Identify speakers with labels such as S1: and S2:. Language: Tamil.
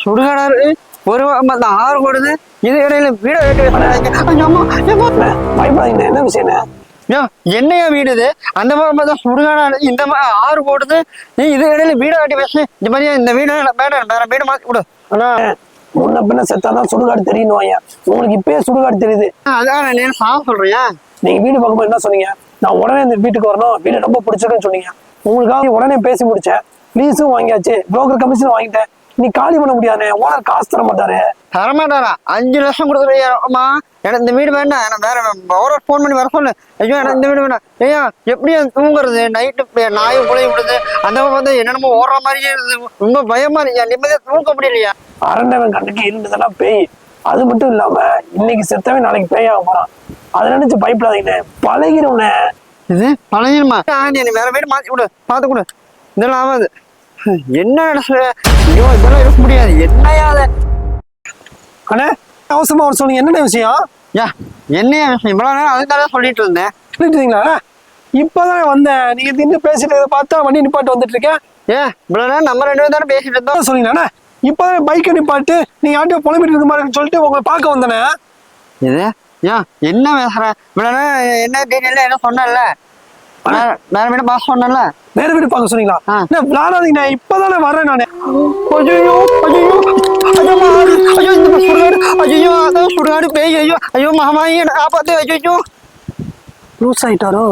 S1: சுடுகாடாரு ஒரு ஆறு போடுது இது இடையில வீட
S2: பயப்படாதீங்க, என்ன விஷயம்?
S1: என்னையா வீடு இது? அந்த மாதிரி சுடுகாடாரு இந்த மாதிரி ஆறு போடுது, நீ இது இடையில வீட கட்டி பேசு. இந்த மாதிரியா இந்த வீடு வேண்டாம், வேற வீடு மாத்தி விடு. ஆனா
S2: முன்ன பின்ன செத்தாதான் சுடுகாடு தெரியும். உங்களுக்கு இப்பயே சுடுகாடு தெரியுது.
S1: அதான் நான் சாக சொல்றியா?
S2: நீங்க வீடு பார்க்கும்போது என்ன சொன்னீங்க? நான் உடனே இந்த வீட்டுக்கு வரணும், வீடு ரொம்ப பிடிச்சிருக்குன்னு சொன்னீங்க. உங்களுக்காக உடனே பேசி முடிச்சேன், லீஸும் வாங்கியாச்சு, புரோக்கர் கமிஷன் வாங்கிட்டேன். நீ காலி பண்ண முடியாது, ஓனர் காசு தர மாட்டாரு.
S1: தரமாட்டாரா? 5 லட்சம் கொடுத்துருமா? எனக்கு இந்த வீடு வேண்டாம், எனக்கு வேற ஓனர் ஃபோன் பண்ணி வர சொல்லு. ஐயோ எனக்கு இந்த வீடு வேண்டாம். ஐயா எப்படி தூங்குறது? நைட்டு நாய் புழைய விடுது, அந்த மாதிரி வந்து என்னென்னமோ ஓடுற மாதிரியே ரொம்ப பயமா இருக்கியா? நிம்மதியா தூங்க முடியலையா?
S2: அரண்டவன் கண்ணுக்கு இருந்ததெல்லாம் பேய். அது மட்டும் இல்லாம இன்னைக்கு செத்தவன் நாளைக்கு பேயாக போறான். அதை நினைச்சு பயப்படாதீங்க, பழகிடும்னே.
S1: இது பழகிடுமா? நீ வேற வீடு மாத்தி விடு, பார்த்து கொடு. இதெல்லாம் ஆகாது. என்ன நடக்குது? ஐயோ இதெல்லாம் இருக்க முடியாது. என்னையாத
S2: அண்ணே அவசரமா வர சொன்னீங்க, என்னென்ன விஷயம்?
S1: என்னையா விஷயம்? இவ்வளவு நேரம் அதுக்காக சொல்லிட்டு இருந்தேன்.
S2: சொல்லிட்டுங்களா? இப்பதான் வந்தேன், நீங்க தின்னு பேசிட்டு பார்த்தா வண்டி நிப்பாட்டு வந்துட்டு இருக்கேன்.
S1: இவ்வளவு நேரம் நம்ம 2 பேரும் தானே பேசிட்டு இருந்தோம்.
S2: சொன்னீங்கண்ணா இப்பதான் பைக்கை நிப்பாட்டு நீங்க யார்ட்டையும் புலம்பிட்டு இருக்க மாதிரி சொல்லிட்டு உங்களை பார்க்க வந்தேனே.
S1: இது என்ன பேசுற? இவ்வளவு நேரம் என்ன டீட்டெயில என்ன சொன்னல? வேற வீடு பாஸ் சொன்னல?
S2: வேற வீடு பார்க்க சொன்னீங்களா? விளாடாதீங்கண்ணா, இப்பதானே வர்றேன் நானு.
S1: ஐயோ அதான் சுடுகாடு பேய். ஐயோ ஐயோ மாமாயி காப்பாத்து. ஐயோ
S2: லூஸ் ஆயிட்டாரோ?